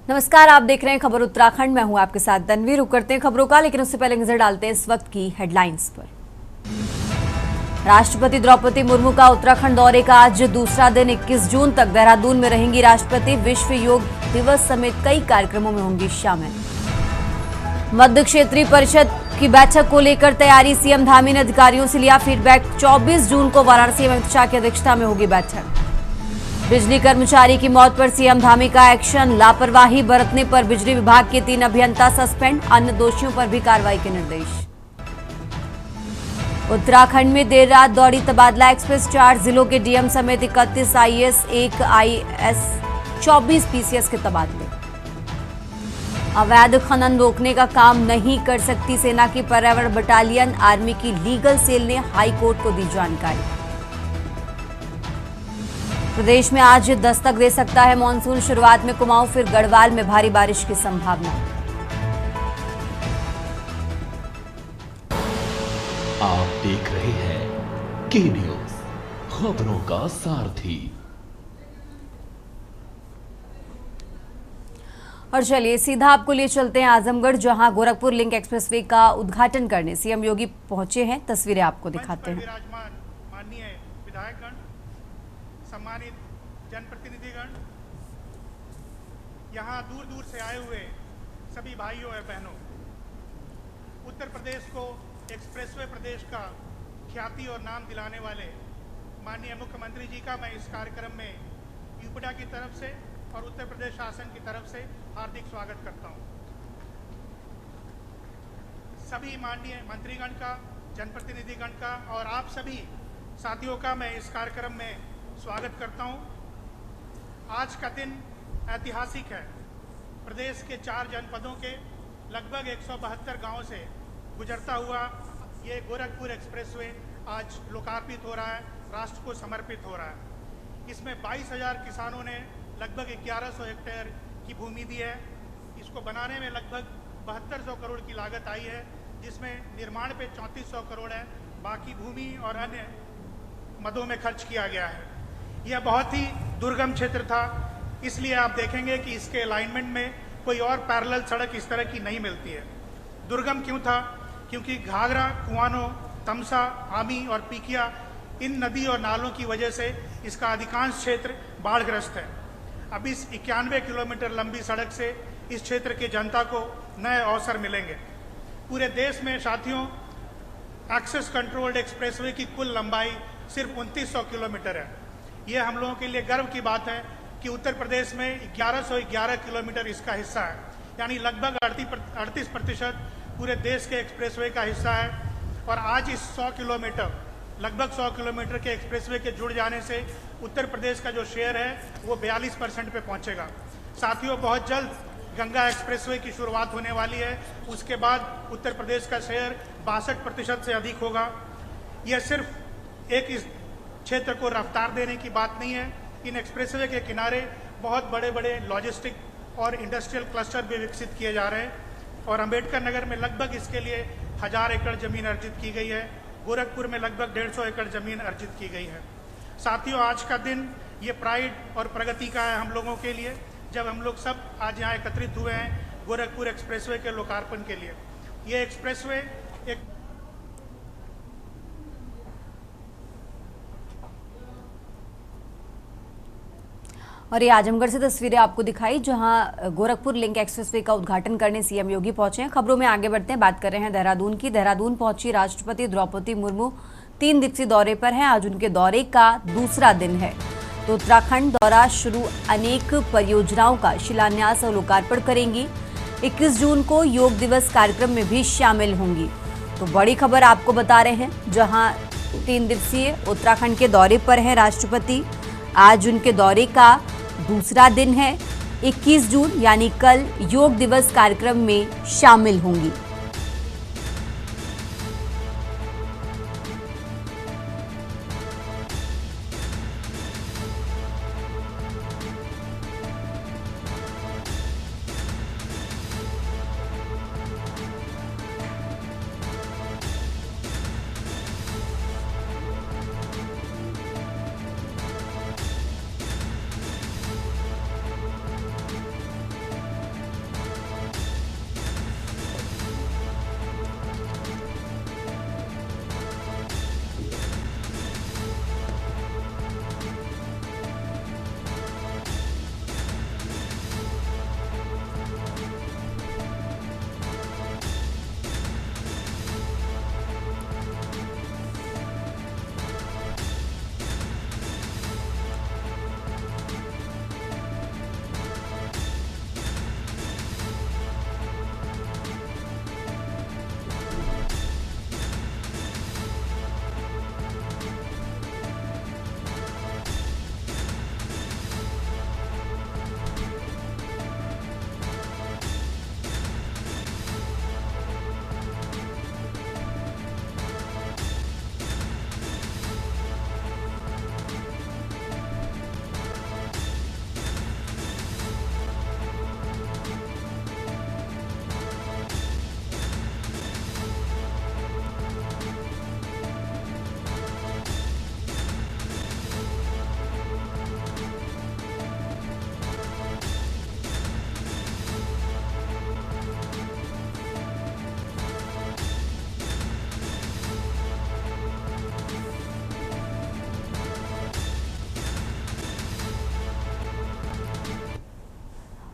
नमस्कार, आप देख रहे हैं खबर उत्तराखंड। मैं हूं आपके साथ तन्वी। रुक करते हैं खबरों का, लेकिन उससे पहले नजर डालते हैं इस वक्त की हेडलाइंस पर। राष्ट्रपति द्रौपदी मुर्मू का उत्तराखंड दौरे का आज दूसरा दिन। 21 जून तक देहरादून में रहेंगी राष्ट्रपति। विश्व योग दिवस समेत कई कार्यक्रमों में होंगी शामिल। मध्य क्षेत्रीय परिषद की बैठक को लेकर तैयारी। सीएम धामी ने अधिकारियों से लिया फीडबैक। 24 जून को वाराणसी में अमित शाह की अध्यक्षता में होगी बैठक। बिजली कर्मचारी की मौत पर सीएम धामी का एक्शन। लापरवाही बरतने पर बिजली विभाग के 3 अभियंता सस्पेंड। अन्य दोषियों पर भी कार्रवाई के निर्देश। उत्तराखंड में देर रात दौड़ी तबादला एक्सप्रेस। 4 जिलों के डीएम समेत 31 आईएएस, 1 आईएएस, 24 पीसीएस के तबादले। अवैध खनन रोकने का काम नहीं कर सकती सेना की पर्यावरण बटालियन। आर्मी की लीगल सेल ने हाईकोर्ट को दी जानकारी। प्रदेश में आज दस्तक दे सकता है मानसून। शुरुआत में कुमाऊं, फिर गढ़वाल में भारी बारिश की संभावना। आप देख रहे हैं के न्यूज, खबरों का सारथी। और चलिए सीधा आपको लिए चलते हैं आजमगढ़, जहां गोरखपुर लिंक एक्सप्रेसवे का उद्घाटन करने सीएम योगी पहुंचे हैं। तस्वीरें आपको दिखाते हैं। माननीय विधायकगण, सम्मानित जनप्रतिनिधिगण, यहाँ दूर दूर से आए हुए सभी भाइयों और बहनों, उत्तर प्रदेश को एक्सप्रेसवे प्रदेश का ख्याति और नाम दिलाने वाले माननीय मुख्यमंत्री जी का मैं इस कार्यक्रम में यूपीडा की तरफ से और उत्तर प्रदेश शासन की तरफ से हार्दिक स्वागत करता हूँ। सभी माननीय मंत्रीगण का, जनप्रतिनिधिगण का और आप सभी साथियों का मैं इस कार्यक्रम में स्वागत करता हूँ। आज का दिन ऐतिहासिक है। प्रदेश के 4 जनपदों के लगभग 172 गांवों से गुजरता हुआ ये गोरखपुर एक्सप्रेसवे आज लोकार्पित हो रहा है, राष्ट्र को समर्पित हो रहा है। इसमें 22,000 किसानों ने लगभग 1100 हेक्टेयर की भूमि दी है। इसको बनाने में लगभग 7200 करोड़ की लागत आई है, जिसमें निर्माण पे 3400 करोड़ है, बाकी भूमि और अन्य मदों में खर्च किया गया है। यह बहुत ही दुर्गम क्षेत्र था, इसलिए आप देखेंगे कि इसके अलाइनमेंट में कोई और पैरेलल सड़क इस तरह की नहीं मिलती है। दुर्गम क्यों था? क्योंकि घाघरा, कुआनो, तमसा, आमी और पीकिया, इन नदी और नालों की वजह से इसका अधिकांश क्षेत्र बाढ़ग्रस्त है। अब इस 91 किलोमीटर लंबी सड़क से इस क्षेत्र के जनता को नए अवसर मिलेंगे। पूरे देश में साथियों, एक्सेस कंट्रोल्ड एक्सप्रेसवे की कुल लंबाई सिर्फ 2900 किलोमीटर है। यह हम लोगों के लिए गर्व की बात है कि उत्तर प्रदेश में 1111 किलोमीटर इसका हिस्सा है, यानी लगभग 38% पूरे देश के एक्सप्रेसवे का हिस्सा है। और आज इस 100 किलोमीटर, लगभग 100 किलोमीटर के एक्सप्रेसवे के जुड़ जाने से उत्तर प्रदेश का जो शेयर है वो 42% पे पहुंचेगा। साथियों, बहुत जल्द गंगा एक्सप्रेसवे की शुरुआत होने वाली है। उसके बाद उत्तर प्रदेश का शेयर 62% से अधिक होगा। यह सिर्फ एक इस क्षेत्र को रफ्तार देने की बात नहीं है। इन एक्सप्रेसवे के किनारे बहुत बड़े बड़े लॉजिस्टिक और इंडस्ट्रियल क्लस्टर भी विकसित किए जा रहे हैं। और अंबेडकर नगर में लगभग इसके लिए 1000 एकड़ जमीन अर्जित की गई है। गोरखपुर में लगभग 150 एकड़ जमीन अर्जित की गई है। साथियों, आज का दिन ये प्राइड और प्रगति का है हम लोगों के लिए, जब हम लोग सब आज यहाँ एकत्रित हुए हैं गोरखपुर एक्सप्रेसवे के लोकार्पण के लिए। ये एक्सप्रेसवे एक और ये आजमगढ़ से तस्वीरें आपको दिखाई, जहां गोरखपुर लिंक एक्सप्रेसवे का उद्घाटन करने सीएम योगी पहुंचे हैं। खबरों में आगे बढ़ते हैं, बात कर रहे हैं देहरादून की। देहरादून पहुंची राष्ट्रपति द्रौपदी मुर्मू 3 दिवसीय दौरे पर हैं। आज उनके दौरे का दूसरा दिन है, तो उत्तराखंड दौरा शुरू अनेक परियोजनाओं का शिलान्यास और लोकार्पण करेंगी। 21 जून को योग दिवस कार्यक्रम में भी शामिल होंगी। तो बड़ी खबर आपको बता रहे हैं, जहां 3 दिवसीय उत्तराखंड के दौरे पर हैं राष्ट्रपति। आज उनके दौरे का दूसरा दिन है। 21 जून यानी कल योग दिवस कार्यक्रम में शामिल होंगी।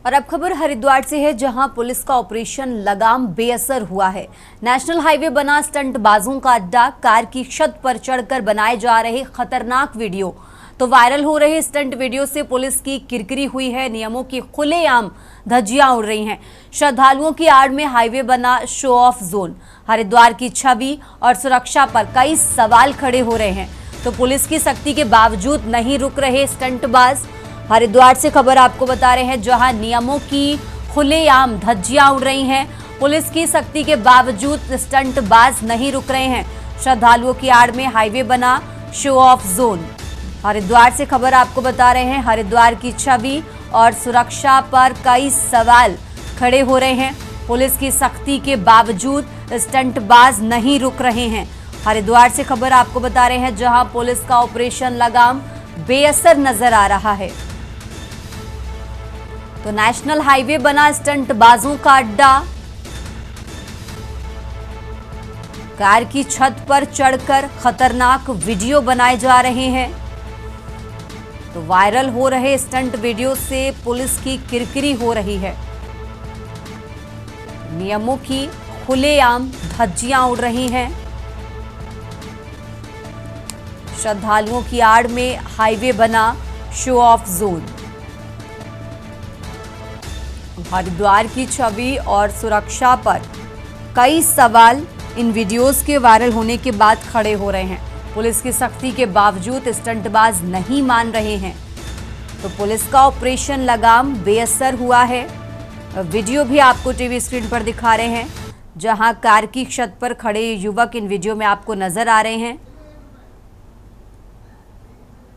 और अब खबर हरिद्वार से है, जहां पुलिस का ऑपरेशन लगाम बेअसर हुआ है। नेशनल हाईवे बना स्टंटबाजों का अड्डा। कार की छत पर चढ़कर बनाए जा रहे खतरनाक वीडियो। तो वायरल हो रहे स्टंट वीडियो से पुलिस की किरकिरी हुई है। नियमों की खुलेआम धज्जियां उड़ रही हैं। श्रद्धालुओं की आड़ में हाईवे बना शो ऑफ जोन। हरिद्वार की छवि और सुरक्षा पर कई सवाल खड़े हो रहे हैं। तो पुलिस की सख्ती के बावजूद नहीं रुक रहे स्टंटबाज। हरिद्वार से खबर आपको बता रहे हैं, जहां नियमों की खुलेआम धज्जियां उड़ रही हैं। पुलिस की सख्ती के बावजूद स्टंटबाज नहीं रुक रहे हैं। श्रद्धालुओं की आड़ में हाईवे बना शो ऑफ जोन। हरिद्वार से खबर आपको बता रहे हैं, हरिद्वार की छवि और सुरक्षा पर कई सवाल खड़े हो रहे हैं। पुलिस की सख्ती के बावजूद स्टंटबाज नहीं रुक रहे हैं। हरिद्वार से खबर आपको बता रहे हैं, जहां पुलिस का ऑपरेशन लगाम बेअसर नजर आ रहा है। तो नेशनल हाईवे बना स्टंटबाजों का अड्डा। कार की छत पर चढ़कर खतरनाक वीडियो बनाए जा रहे हैं। तो वायरल हो रहे स्टंट वीडियो से पुलिस की किरकिरी हो रही है। नियमों की खुलेआम धज्जियां उड़ रही हैं। श्रद्धालुओं की आड़ में हाईवे बना शो ऑफ जोन। हरिद्वार की छवि और सुरक्षा पर कई सवाल इन वीडियोस के वायरल होने के बाद खड़े हो रहे हैं। पुलिस की सख्ती के बावजूद स्टंटबाज नहीं मान रहे हैं। तो पुलिस का ऑपरेशन लगाम बेअसर हुआ है। वीडियो भी आपको टीवी स्क्रीन पर दिखा रहे हैं, जहां कार की छत पर खड़े युवक इन वीडियो में आपको नजर आ रहे हैं।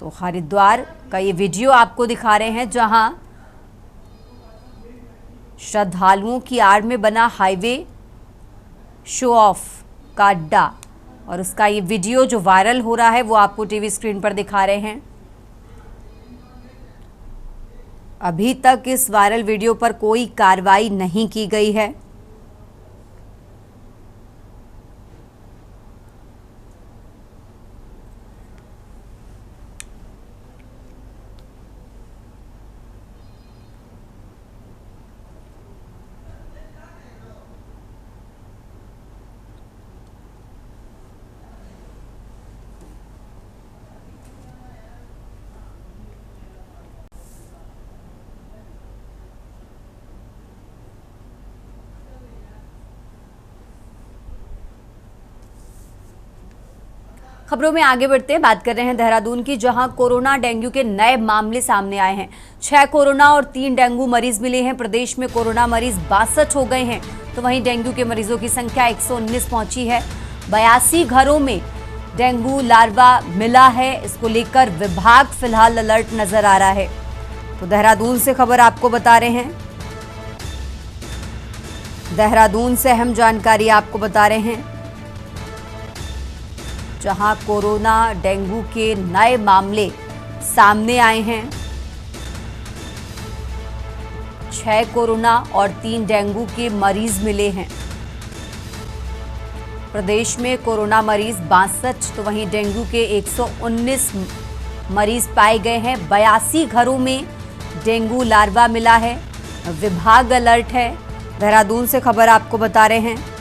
तो हरिद्वार का ये वीडियो आपको दिखा रहे हैं, जहां श्रद्धालुओं की आड़ में बना हाईवे शो ऑफ का अड्डा और उसका ये वीडियो जो वायरल हो रहा है वो आपको टीवी स्क्रीन पर दिखा रहे हैं। अभी तक इस वायरल वीडियो पर कोई कार्रवाई नहीं की गई है। खबरों में आगे बढ़ते हैं, बात कर रहे हैं देहरादून की, जहां कोरोना डेंगू के नए मामले सामने आए हैं। 6 कोरोना और 3 डेंगू मरीज मिले हैं। प्रदेश में कोरोना मरीज 62 हो गए हैं। तो वहीं डेंगू के मरीजों की संख्या 119 पहुंची है। 82 घरों में डेंगू लार्वा मिला है। इसको लेकर विभाग फिलहाल अलर्ट नजर आ रहा है। तो देहरादून से खबर आपको बता रहे हैं, देहरादून से अहम जानकारी आपको बता रहे हैं, जहां कोरोना डेंगू के नए मामले सामने आए हैं। 6 कोरोना और 3 डेंगू के मरीज मिले हैं। प्रदेश में कोरोना मरीज 62, तो वहीं डेंगू के 119 मरीज पाए गए हैं। 82 घरों में डेंगू लार्वा मिला है। विभाग अलर्ट है। देहरादून से खबर आपको बता रहे हैं।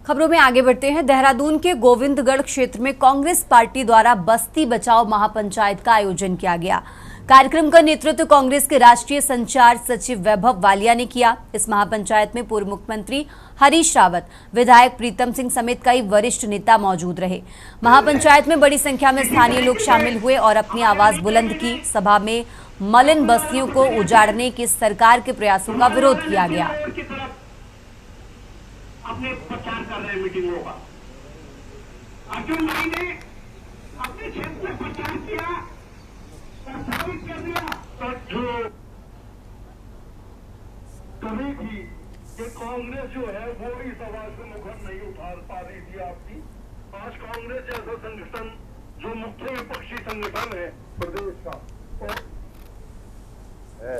खबरों में आगे बढ़ते हैं। देहरादून के गोविंदगढ़ क्षेत्र में कांग्रेस पार्टी द्वारा बस्ती बचाओ महापंचायत का आयोजन किया गया। कार्यक्रम का नेतृत्व कांग्रेस के राष्ट्रीय संचार सचिव वैभव वालिया ने किया। इस महापंचायत में पूर्व मुख्यमंत्री हरीश रावत, विधायक प्रीतम सिंह समेत कई वरिष्ठ नेता मौजूद रहे। महापंचायत में बड़ी संख्या में स्थानीय लोग शामिल हुए और अपनी आवाज बुलंद की। सभा में मलिन बस्तियों को उजाड़ने के सरकार के प्रयासों का विरोध किया गया। अपने प्रचार कर रहे मीटिंगों का अर्जुन भाई ने अपने क्षेत्र में प्रचार किया, प्रस्तावित कर दिया। कभी भी ये कांग्रेस जो है वो इस आवाज से मुखर नहीं उठा पा रही थी आपकी। आज कांग्रेस जैसा संगठन जो मुख्य विपक्षी संगठन है प्रदेश का है,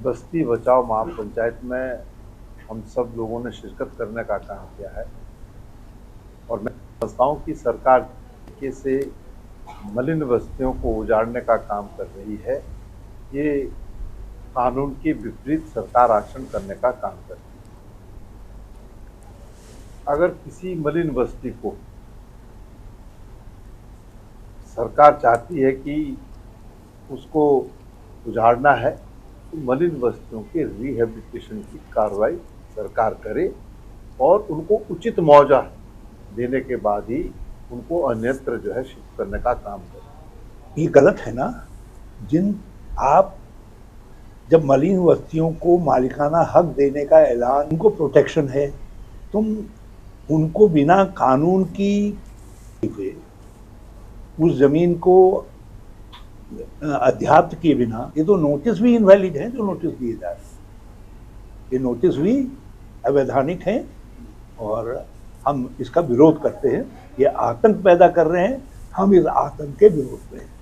बस्ती बचाओ महापंचायत में हम सब लोगों ने शिरकत करने का काम किया है और मैं समझता हूँ कि सरकार तरीके से मलिन बस्तियों को उजाड़ने का काम कर रही है। ये कानून के विपरीत सरकार आचरण करने का काम कर रही है। अगर किसी मलिन बस्ती को सरकार चाहती है कि उसको उजाड़ना है तो मलिन बस्तियों के रिहेबिलिटेशन की कार्रवाई सरकार करे और उनको उचित मुआवजा देने के बाद ही उनको अन्यत्र जो है शिफ्ट करने का काम करे। ये गलत है ना। आप जब मलिन बस्तियों को मालिकाना हक देने का ऐलान, उनको प्रोटेक्शन है, तुम उनको बिना कानून की उस जमीन को अध्याप्त किए बिना, ये तो नोटिस भी इनवैलिड है जो नोटिस दिए जा रहे हैं। ये नोटिस भी अवैधानिक हैं और हम इसका विरोध करते हैं। ये आतंक पैदा कर रहे हैं, हम इस आतंक के विरोध में हैं।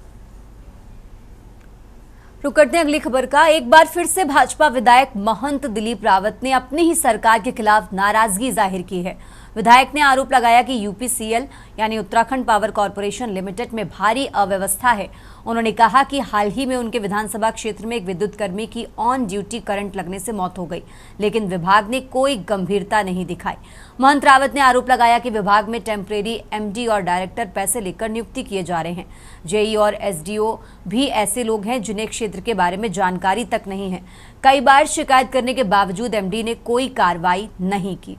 रुक करते हैं अगली खबर का। एक बार फिर से भाजपा विधायक महंत दिलीप रावत ने अपनी ही सरकार के खिलाफ नाराजगी जाहिर की है। विधायक ने आरोप लगाया कि यूपीसीएल यानी उत्तराखंड पावर कॉरपोरेशन लिमिटेड में भारी अव्यवस्था है। उन्होंने कहा कि हाल ही में उनके विधानसभा क्षेत्र में एक विद्युत कर्मी की ऑन ड्यूटी करंट लगने से मौत हो गई, लेकिन विभाग ने कोई गंभीरता नहीं दिखाई। महंत रावत ने आरोप लगाया कि विभाग में टेम्परेरी एमडी और डायरेक्टर पैसे लेकर नियुक्ति किए जा रहे हैं। जेई और एसडीओ भी ऐसे लोग हैं जिन्हें क्षेत्र के बारे में जानकारी तक नहीं है। कई बार शिकायत करने के बावजूद एमडी ने कोई कार्रवाई नहीं की।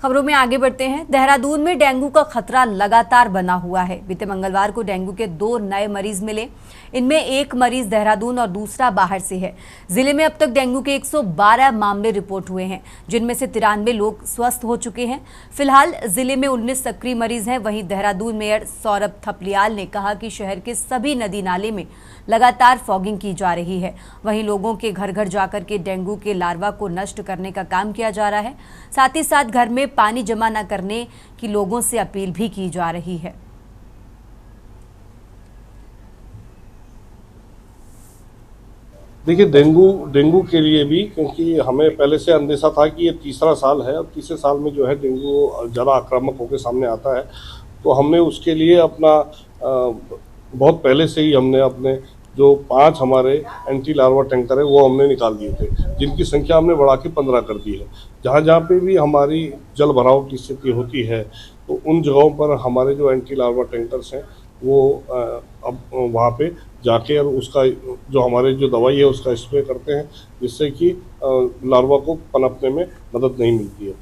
खबरों में आगे बढ़ते हैं। देहरादून में डेंगू का खतरा लगातार बना हुआ है। बीते मंगलवार को डेंगू के 2 नए मरीज मिले। इनमें एक मरीज देहरादून और दूसरा बाहर से है। जिले में अब तक डेंगू के 112 मामले रिपोर्ट हुए हैं, जिनमें से 93 लोग स्वस्थ हो चुके हैं। फिलहाल जिले में 19 सक्रिय मरीज हैं। वहीं देहरादून मेयर सौरभ थपलियाल ने कहा कि शहर के सभी नदी नाले में लगातार फॉगिंग की जा रही है। वहीं लोगों के घर घर जाकर के डेंगू के लार्वा को नष्ट करने का काम किया जा रहा है। साथ ही साथ घर में पानी जमा न करने की लोगों से अपील भी की जा रही है। देखिए, डेंगू के लिए भी, क्योंकि हमें पहले से अंदेशा था कि ये तीसरा साल है और तीसरे साल में जो है डेंगू ज़्यादा आक्रामक होकर सामने आता है, तो हमने उसके लिए अपना बहुत पहले से ही हमने अपने जो 5 हमारे एंटी लार्वा टैंकर है वो हमने निकाल दिए थे, जिनकी संख्या हमने बढ़ा के 15 कर दी है। जहाँ जहाँ पे भी हमारी जल भराव की स्थिति होती है तो उन जगहों पर हमारे जो एंटी लार्वा टैंकर्स हैं वो अब वहाँ पे जाके और उसका जो हमारे जो दवाई है उसका स्प्रे करते हैं, जिससे कि लार्वा को पनपने में मदद नहीं मिलती है।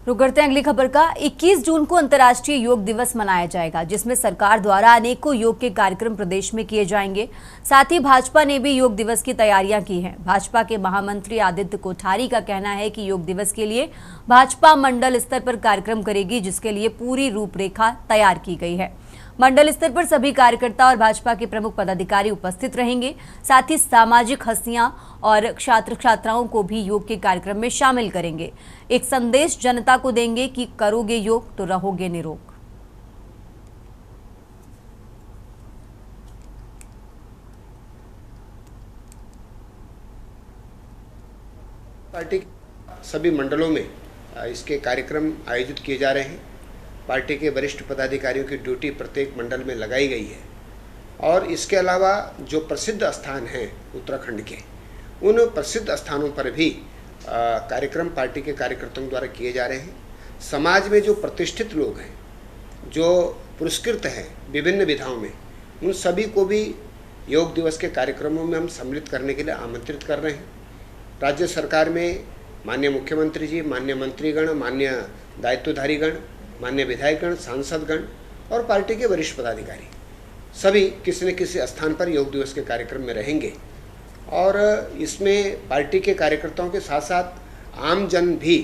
रुक करते हैं अगली खबर का। 21 जून को अंतर्राष्ट्रीय योग दिवस मनाया जाएगा, जिसमें सरकार द्वारा अनेकों योग के कार्यक्रम प्रदेश में किए जाएंगे। साथ ही भाजपा ने भी योग दिवस की तैयारियां की हैं। भाजपा के महामंत्री आदित्य कोठारी का कहना है कि योग दिवस के लिए भाजपा मंडल स्तर पर कार्यक्रम करेगी, जिसके लिए पूरी रूपरेखा तैयार की गई है। मंडल स्तर पर सभी कार्यकर्ता और भाजपा के प्रमुख पदाधिकारी उपस्थित रहेंगे। साथ ही सामाजिक हस्तियां और छात्र छात्राओं को भी योग के कार्यक्रम में शामिल करेंगे। एक संदेश जनता को देंगे कि करोगे योग तो रहोगे निरोग। पार्टी सभी मंडलों में इसके कार्यक्रम आयोजित किए जा रहे हैं। पार्टी के वरिष्ठ पदाधिकारियों की ड्यूटी प्रत्येक मंडल में लगाई गई है और इसके अलावा जो प्रसिद्ध स्थान हैं उत्तराखंड के, उन प्रसिद्ध स्थानों पर भी कार्यक्रम पार्टी के कार्यकर्ताओं द्वारा किए जा रहे हैं। समाज में जो प्रतिष्ठित लोग हैं, जो पुरस्कृत हैं विभिन्न विधाओं में, उन सभी को भी योग दिवस के कार्यक्रमों में हम सम्मिलित करने के लिए आमंत्रित कर रहे हैं। राज्य सरकार में माननीय मुख्यमंत्री जी, माननीय मंत्रीगण, माननीय दायित्वधारीगण, माननीय विधायकगण, सांसदगण और पार्टी के वरिष्ठ पदाधिकारी सभी किसी न किसी स्थान पर योग दिवस के कार्यक्रम में रहेंगे और इसमें पार्टी के कार्यकर्ताओं के साथ साथ आम जन भी,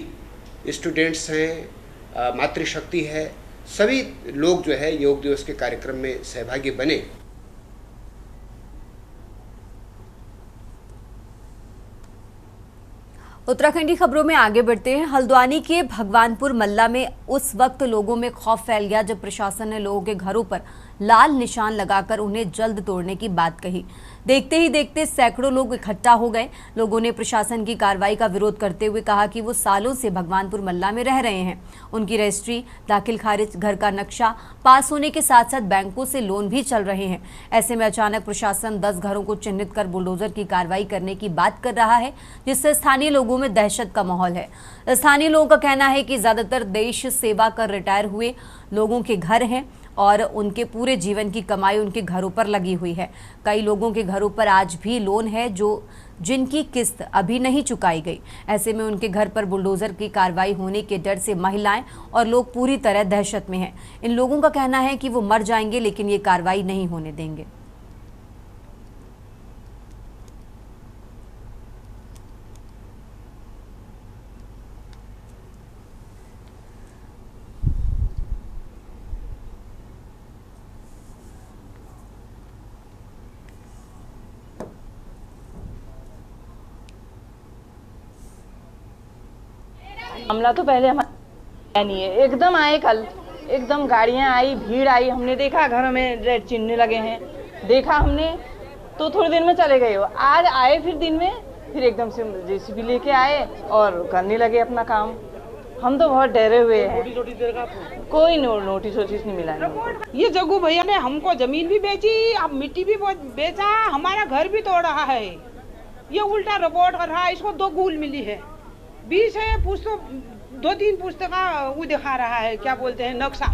स्टूडेंट्स हैं, मातृशक्ति है, सभी लोग जो है योग दिवस के कार्यक्रम में सहभागी बने। उत्तराखंडी खबरों में आगे बढ़ते हैं। हल्द्वानी के भगवानपुर मल्ला में उस वक्त लोगों में खौफ फैल गया जब प्रशासन ने लोगों के घरों पर लाल निशान लगाकर उन्हें जल्द तोड़ने की बात कही। देखते ही देखते सैकड़ों लोग इकट्ठा हो गए। लोगों ने प्रशासन की कार्रवाई का विरोध करते हुए कहा कि वो सालों से भगवानपुर मल्ला में रह रहे हैं। उनकी रजिस्ट्री, दाखिल खारिज, घर का नक्शा पास होने के साथ साथ बैंकों से लोन भी चल रहे हैं। ऐसे में अचानक प्रशासन 10 घरों को चिन्हित कर बुलडोजर की कार्रवाई करने की बात कर रहा है, जिससे स्थानीय लोगों में दहशत का माहौल है। स्थानीय लोगों का कहना है कि ज्यादातर देश सेवा कर रिटायर हुए लोगों के घर हैं और उनके पूरे जीवन की कमाई उनके घरों पर लगी हुई है। कई लोगों के घरों पर आज भी लोन है जिनकी किस्त अभी नहीं चुकाई गई। ऐसे में उनके घर पर बुलडोजर की कार्रवाई होने के डर से महिलाएं और लोग पूरी तरह दहशत में हैं। इन लोगों का कहना है कि वो मर जाएंगे लेकिन ये कार्रवाई नहीं होने देंगे। हमला तो पहले हमारा नहीं है, एकदम आए कल, एकदम गाड़ियां आई, भीड़ आई, हमने देखा घरों में रेड चिन्ह लगे हैं, देखा हमने तो थोड़ी देर में चले गए। आज आए फिर दिन में, फिर एकदम से जेसीबी लेके आए और करने लगे अपना काम। हम तो बहुत डरे हुए हैं। कोई नोटिस नहीं मिला। ये जग्गू भैया ने हमको जमीन भी बेची, अब मिट्टी भी बेचा, हमारा घर भी तोड़ रहा है। ये उल्टा रिपोर्ट कर रहा है, इसको 2 गूल मिली है, 20 है, पुस्तक 2-3 पुस्तक का वो दिखा रहा है, क्या बोलते हैं, नक्शा।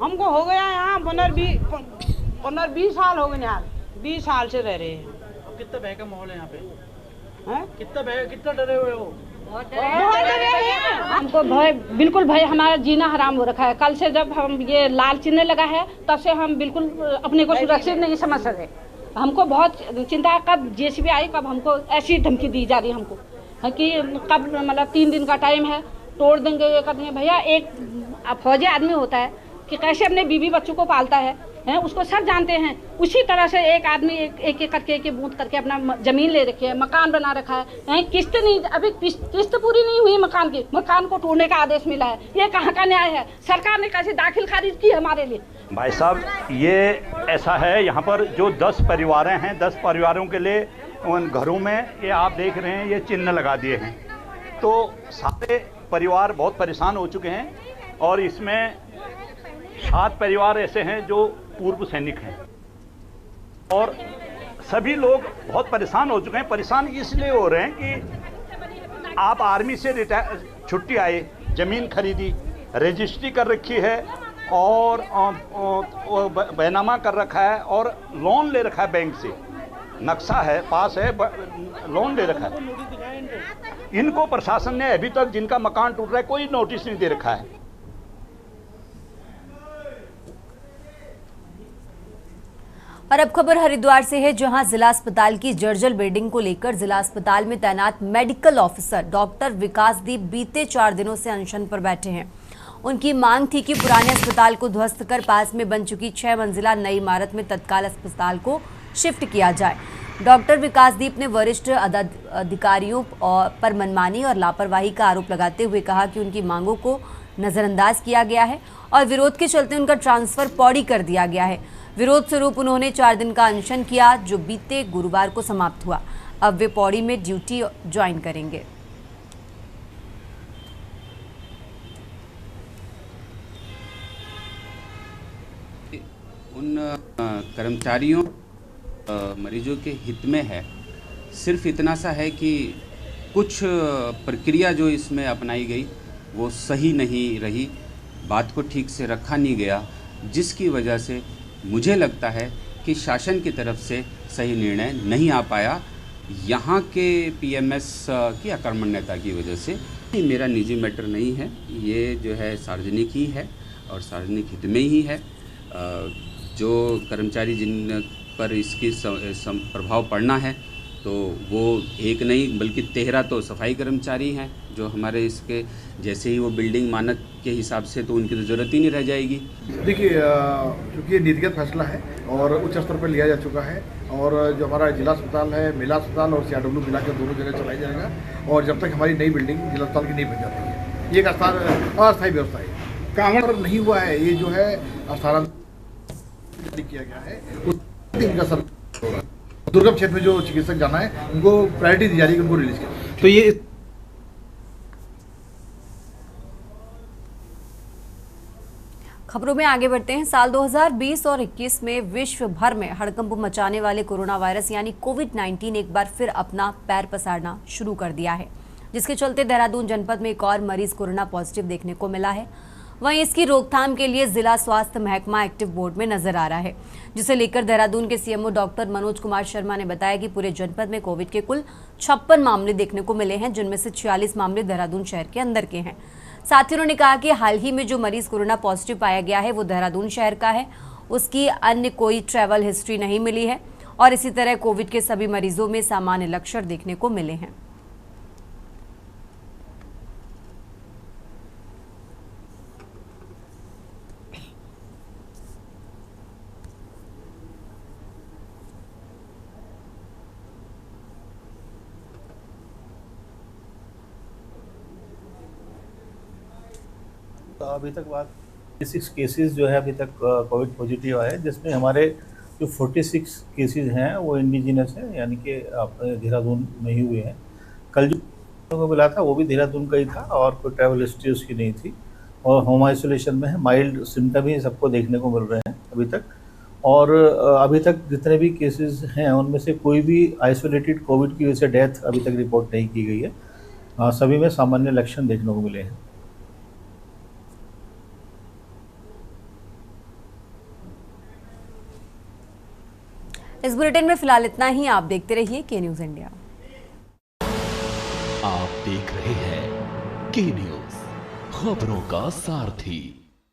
हमको हो गया यहाँ 15-20 साल हो गए यहाँ, 20 साल से रह रहे हैं। अब कितना भय का माहौल है यहाँ पे? हैं? कितना डरे हुए हो? बहुत डरे हैं। हमको भय, बिल्कुल भय, हमारा जीना हराम हो रखा है। कल से जब हम ये लाल चिन्ह लगा है तब से हम बिल्कुल अपने को सुरक्षित नहीं समझ सकते। हमको बहुत चिंता, कब जेसीबी आई, कब हमको ऐसी धमकी दी जा रही है हमको कि कब, मतलब 3 दिन का टाइम है, तोड़ देंगे, ये कर देंगे। भैया एक फौजी आदमी होता है कि कैसे अपने बीवी बच्चों को पालता है, उसको सब जानते हैं। उसी तरह से एक आदमी एक करके, एक बूंद करके अपना जमीन ले रखी है, मकान बना रखा है, किस्त नहीं, अभी किस्त पूरी नहीं हुई मकान की, मकान को तोड़ने का आदेश मिला है। ये कहाँ का न्याय है? सरकार ने कैसे दाखिल खारिज की हमारे लिए? भाई साहब, ये ऐसा है, यहाँ पर जो 10 परिवार हैं, 10 परिवारों के लिए उन घरों में ये आप देख रहे हैं, ये चिन्ह लगा दिए हैं। तो सारे परिवार बहुत परेशान हो चुके हैं और इसमें 7 परिवार ऐसे हैं जो पूर्व सैनिक हैं और सभी लोग बहुत परेशान हो चुके हैं। परेशान इसलिए हो रहे हैं कि आप आर्मी से रिटायर छुट्टी आए, ज़मीन खरीदी, रजिस्ट्री कर रखी है और बैनामा कर रखा है और लोन ले रखा है, बैंक से नक्शा है, पास है, लोन ले रखा है। इनको प्रशासन ने अभी तक, जिनका मकान टूट रहा है, कोई नोटिस नहीं दे रखा है। और अब खबर हरिद्वार से है, जहां जिला अस्पताल की जर्जर बिल्डिंग को लेकर जिला अस्पताल में तैनात मेडिकल ऑफिसर डॉक्टर विकासदीप बीते 4 दिनों से अनशन पर बैठे हैं। उनकी मांग थी कि पुराने अस्पताल को ध्वस्त कर पास में बन चुकी 6 मंजिला नई इमारत में तत्काल अस्पताल को शिफ्ट किया जाए। डॉक्टर विकासदीप ने वरिष्ठ अधिकारियों पर मनमानी और लापरवाही का आरोप लगाते हुए कहा कि उनकी मांगों को नजरअंदाज किया गया है और विरोध के चलते उनका ट्रांसफर पौड़ी कर दिया गया है। विरोध स्वरूप उन्होंने 4 दिन का अनशन किया, जो बीते गुरुवार को समाप्त हुआ। अब वे पौड़ी में ड्यूटी ज्वाइन करेंगे। उन कर्मचारियों मरीजों के हित में है। सिर्फ इतना सा है कि कुछ प्रक्रिया जो इसमें अपनाई गई वो सही नहीं रही, बात को ठीक से रखा नहीं गया, जिसकी वजह से मुझे लगता है कि शासन की तरफ से सही निर्णय नहीं आ पाया। यहाँ के पीएमएस की अकर्मण्यता की वजह से। मेरा निजी मैटर नहीं है, ये जो है सार्वजनिक ही है और सार्वजनिक हित में ही है। जो कर्मचारी जिन पर इसकी प्रभाव पड़ना है तो वो एक नहीं बल्कि 13 तो सफाई कर्मचारी हैं जो हमारे इसके, जैसे ही वो बिल्डिंग मानक के हिसाब से तो उनकी तो ज़रूरत ही नहीं रह जाएगी। देखिए, क्योंकि ये नीतिगत फैसला है और उच्च स्तर पर लिया जा चुका है और जो हमारा जिला अस्पताल है, मेला अस्पताल और CRW मिला के दोनों जगह चलाया जाएगा और जब तक हमारी नई बिल्डिंग जिला अस्पताल की नहीं बन जाती है। ये एक अस्थायी व्यवस्था है, कांगड़ नहीं हुआ है, ये जो है स्थानांतरित किया गया है। उनका सर दुर्गम क्षेत्र में जो चिकित्सक जाना है उनको प्रायोरिटी दी जा रही है, उनको रिलीज किया। तो ये खबरों में आगे बढ़ते हैं। साल 2020 और 21 में विश्व भर में हड़कंप मचाने वाले कोरोना वायरस यानी कोविड-19 एक बार फिर अपना पैर पसारना शुरू कर दिया है, जिसके चलते देहरादून जनपद में एक और मरीज कोरोना पॉजिटिव देखने को मिला है। वहीं इसकी रोकथाम के लिए जिला स्वास्थ्य महकमा एक्टिव बोर्ड में नजर आ रहा है, जिसे लेकर देहरादून के सीएमओ डॉक्टर मनोज कुमार शर्मा ने बताया कि पूरे जनपद में कोविड के कुल 56 मामले देखने को मिले हैं, जिनमें से 46 मामले देहरादून शहर के अंदर के हैं। साथ ही उन्होंने कहा कि हाल ही में जो मरीज कोरोना पॉजिटिव पाया गया है वो देहरादून शहर का है, उसकी अन्य कोई ट्रैवल हिस्ट्री नहीं मिली है और इसी तरह कोविड के सभी मरीजों में सामान्य लक्षण देखने को मिले हैं। तो अभी तक बात 46 केसेस जो है अभी तक कोविड पॉजिटिव आए, जिसमें हमारे जो 46 केसेस हैं वो इंडिजिनस हैं, यानी कि अपने देहरादून में ही हुए हैं। कल जो को मिला था वो भी देहरादून का ही था और कोई ट्रैवल हिस्ट्री उसकी नहीं थी और होम आइसोलेशन में है। माइल्ड सिम्टम ही सबको देखने को मिल रहे हैं अभी तक। और अभी तक जितने भी केसेस हैं उनमें से कोई भी आइसोलेटेड कोविड की वजह से डेथ अभी तक रिपोर्ट नहीं की गई है। सभी में सामान्य लक्षण देखने को मिले हैं। इस बुलेटिन में फिलहाल इतना ही। आप देखते रहिए के न्यूज़ इंडिया। आप देख रहे हैं के न्यूज़, खबरों का सारथी।